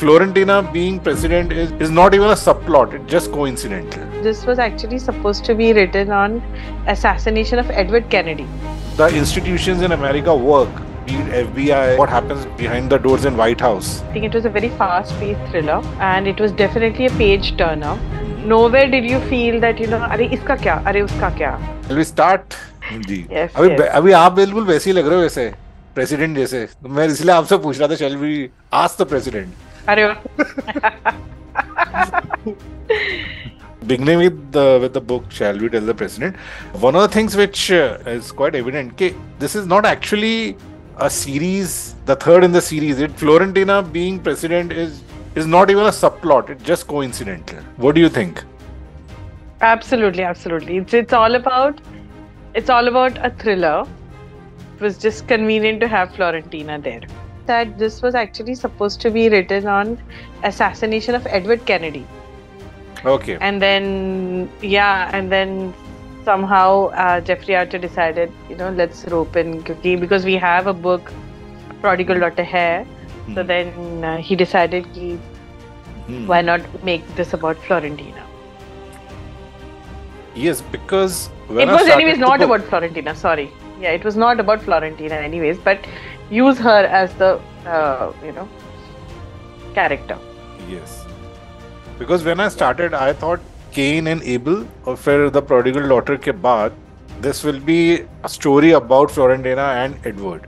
Florentina being president is not even a subplot, it's just coincidental. This was actually supposed to be written on assassination of Edward Kennedy. The institutions in America work, be it FBI, what happens behind the doors in White House. I think it was a very fast-paced thriller and it was definitely a page-turner. Nowhere did you feel that, अरे इसका क्या, अरे उसका क्या. Shall we start? Ji. Yes, अभी आप बिल्कुल वैसे ही लग रहे हो वैसे प्रेसिडेंट जैसे. तो मैं इसलिए आपसे पूछ रहा था, shall we ask the president? अरे Beginning with the book, shall we tell the president? One of the things which is quite evident, that this is not actually a series, the third in the series. Florentina being president is not even a subplot. It's just coincidental. What do you think? Absolutely. It's all about a thriller. It was just convenient to have Florentina there. That this was actually supposed to be written on assassination of Edward Kennedy. Okay. And then somehow Jeffrey Archer decided, let's rope in because we have a book, Prodigal Daughter hai. So then he decided, why not make this about Florentina? Yes, because it was anyways not about Florentina. Sorry, yeah, it was not about Florentina anyways, but use her as the character. Yes. Because when I started, I thought Cain and Abel, or फिर the Prodigal Daughter के बाद, this will be a story about Florentina and Edward.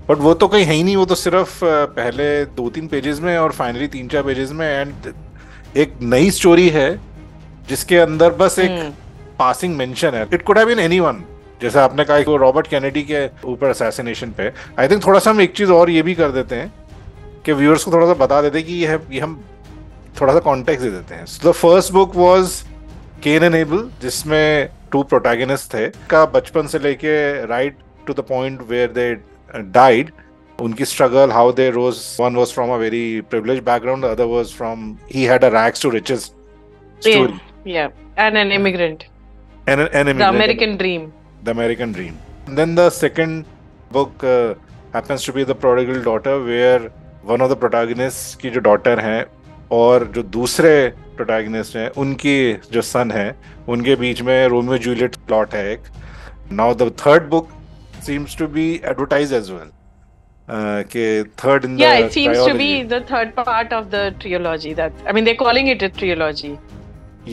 But वो तो कहीं है ही नहीं, वो तो सिर्फ पहले 2-3 पेजेस में और फाइनली 3-4 पेजेस में एंड एक नई स्टोरी है जिसके अंदर बस एक पासिंग मेंशन है. It could have been anyone, जैसा आपने कहा कि वो रॉबर्ट कैनेडी के ऊपर असैसिनेशन पे. आई थिंक थोड़ा सा हम एक चीज और ये भी कर देते हैं कि व्यूअर्स को थोड़ा सा बता देते हैं कि ये हम थोड़ा सा कॉन्टेक्स्ट दे देते हैं. So the first book was Kane and Abel, जिसमें 2 प्रोटैगनिस्ट थे का बचपन से लेके right to the point where they died, उनकी struggle, how they rose. One was from a very privileged background, the other was from he had a rags to riches story. Yeah, and an immigrant. An immigrant. The American dream. The American dream. And then the second book happens to be The Prodigal Daughter, where one of the protagonists की जो daughter है और जो दूसरे protagonist हैं उनकी जो सन है, उनके बीच में रोमियो जूलियट प्लॉट है एक. Now the third book seems to be advertised as well. Third in the it seems trilogy. To be the third part of the trilogy. They're calling it a trilogy.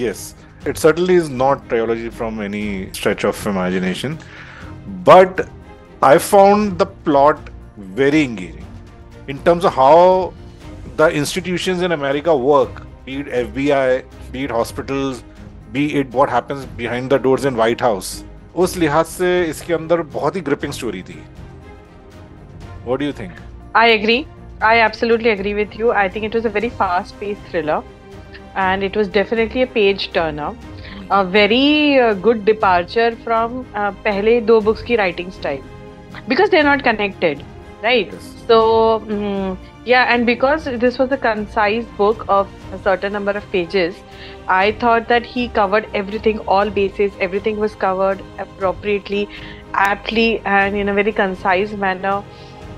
Yes, it certainly is not trilogy from any stretch of imagination, but I found the plot very engaging in terms of how the institutions in America work, be it FBI, be it hospitals, be it what happens behind the doors in White House. उस लिहाज से इसके अंदर बहुत ही gripping story थी. What do you think? I agree. I absolutely agree with you. I think it was a very fast-paced thriller, and it was definitely a page-turner. A very good departure from पहले 2 books की writing style, because they're not connected, right? Yes. So and because this was a concise book of a certain number of pages, I thought that he covered everything, all bases, everything was covered appropriately, aptly, and in a very concise manner,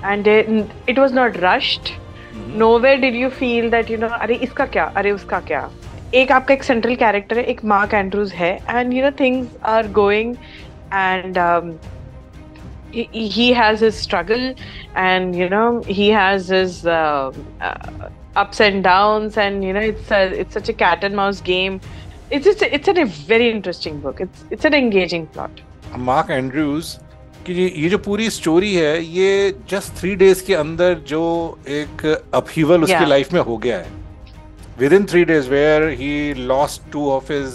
and it was not rushed. Nowhere did you feel that अरे इसका क्या, अरे उसका क्या. एक आपका एक central character है, एक मार्क एंड्रूज है, and things are going, and he has his struggle, and he has his ups and downs, and it's such a cat and mouse game. It's a very interesting book. It's an engaging plot. Mark Andrews कि ये जो पूरी story है, ये just 3 days के अंदर जो एक अपहीवल उसकी लाइफ में हो गया है. Within 3 days, where he lost 2 of his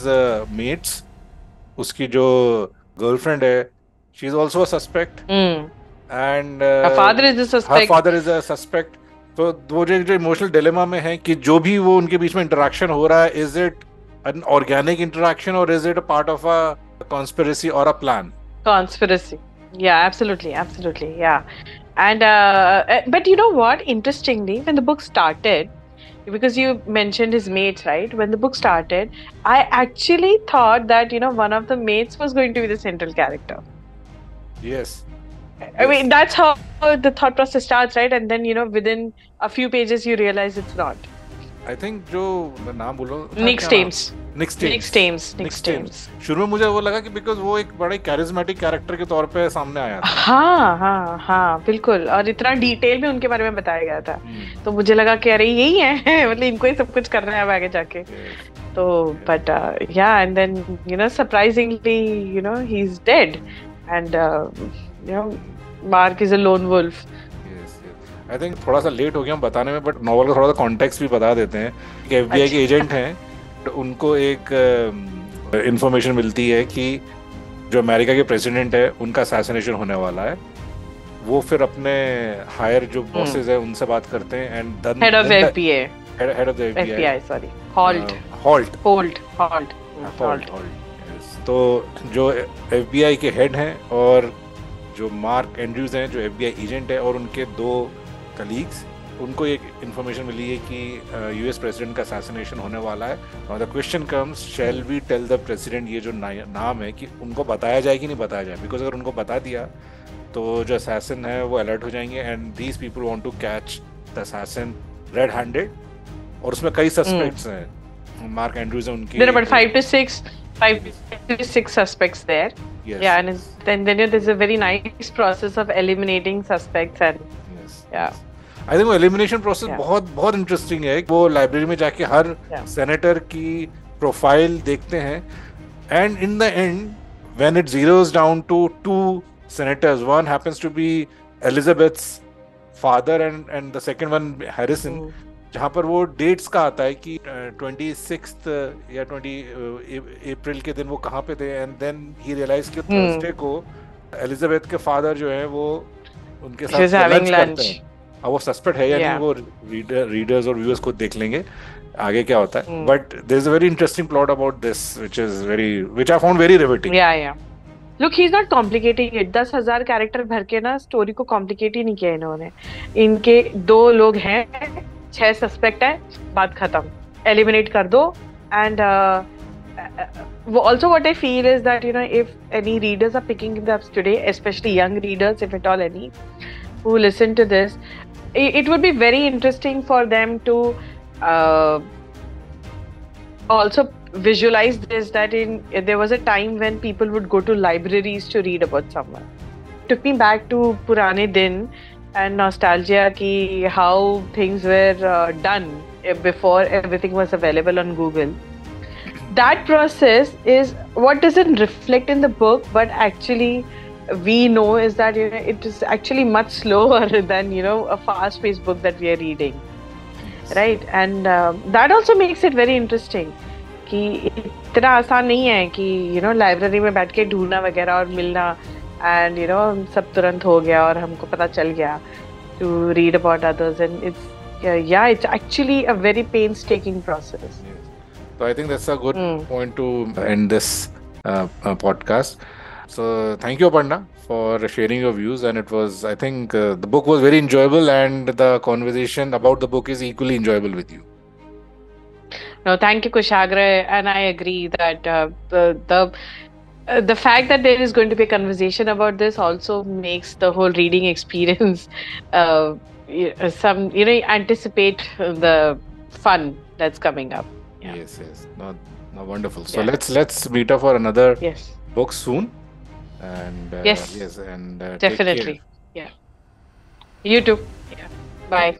mates, उसकी जो गर्लफ्रेंड है, she is also a suspect, and her father is a suspect. Her father is a suspect. तो वो जो इमोशनल डिलेमा में है कि जो भी वो उनके बीच में इंटरेक्शन हो रहा है, is it an organic interaction or is it a part of a conspiracy or a plan? Conspiracy. Yeah, absolutely, yeah. And but you know what? Interestingly, when the book started, because you mentioned his mates, right? When the book started, I actually thought that one of the mates was going to be the central character. Yes. I mean, that's how the thought process starts, right? And then within a few pages, you realize it's not. I think जो मैं नाम बोल रहा हूँ निक stems. निक stems. शुरू में मुझे वो लगा कि बिकॉज वो एक बड़े कैरिज्मेटिक कैरेक्टर के तौर पे सामने आया था। हाँ बिल्कुल, और इतना डिटेल में उनके बारे में बताया गया था, तो मुझे लगा कि अरे यही है मतलब इनको ही सब कुछ करना है अब आगे जाके। तो but yeah and then surprisingly he is dead and Mark is a lone wolf. I think थोड़ा सा लेट हो गया हम बताने में, बट नॉवल का थोड़ा सा कॉन्टेक्स्ट भी बता देते हैं कि FBI के एजेंट हैं, तो उनको एक इंफॉर्मेशन मिलती है कि जो अमेरिका के प्रेसिडेंट है उनका असैसिनेशन होने वाला है। वो फिर अपने हायर जो बॉसेस है उनसे बात करते हैं and head of FBI, head of the FBI sorry Holt. तो जो FBI के हेड हैं और जो मार्क एंड्रूज हैं जो FBI एजेंट है और उनके 2 कलीग्स, उनको एक इन्फॉर्मेशन मिली है कि US प्रेसिडेंट का असैसिनेशन होने वाला है। और the question comes, shall we tell the president, ये जो नाम है कि उनको बताया जाए कि नहीं बताया जाए, बिकॉज अगर उनको बता दिया तो जो असैसिन है वो अलर्ट हो जाएंगे and these people want to catch the assassin red handed. और उसमें कई सस्पेक्ट्स हैं। मार्क एंड्रूज है उनकी, there are about 5 to 6 suspects there. Yes. Yeah, and then there's a very nice process of eliminating suspects and yeah. I think वो elimination process बहुत interesting है। वो लाइब्रेरी में जाके हर सेनेटर की प्रोफाइल देखते हैं and in the end when it zeroes down to 2 senators, one happens to be Elizabeth's father and the second one Harrison, जहाँ पर वो डेट्स का आता है कि 26 या 20 अप्रैल के दिन वो कहाँ पे थे, एंड देन ही रियलाइज कि थर्सडे को एलिजाबेथ के फादर जो है वो उनके साथ लंच करते हैं। अब वो सस्पेक्ट है या नहीं वो रीडर्स और व्यूअर्स खुद देख लेंगे आगे क्या होता है, but there is a very interesting plot about this which I found very riveting. Yeah. Look, he's not complicating it. 10,000 character भर के ना स्टोरी को कॉम्प्लिकेट ही नहीं किया इन्होंने। इनके 2 लोग हैं, 6 सस्पेक्ट है, बात खत्म, एलिमिनेट कर दो। And also what I feel is that if any readers are picking it up today, especially young readers, if at all any, who listen to this, it would be very interesting for them to also visualize this, that there was a time when people would go to libraries to read about someone. It took me back to purane din and nostalgia ki how things were done before everything was available on Google. That process is what doesn't reflect in the book, but actually we know is that it is actually much slower than a fast-paced book that we are reading, right? And that also makes it very interesting कि इतना आसान नहीं है कि library में बैठ के ढूंढना वगैरह और मिलना एंड सब तुरंत हो गया और हमको पता चल गया to read about others, and it's actually a very painstaking process. So I think that's a good point to end this podcast. So thank you, Aparna, for sharing your views, and it was, I think, the book was very enjoyable, and the conversation about the book is equally enjoyable with you. No, thank you, Kushagra, and I agree that the fact that there is going to be a conversation about this also makes the whole reading experience anticipate the fun that's coming up. Yeah. Yes, no, wonderful. So let's meet up for another book soon, and yes, and definitely. Yeah, you too. Yeah, bye.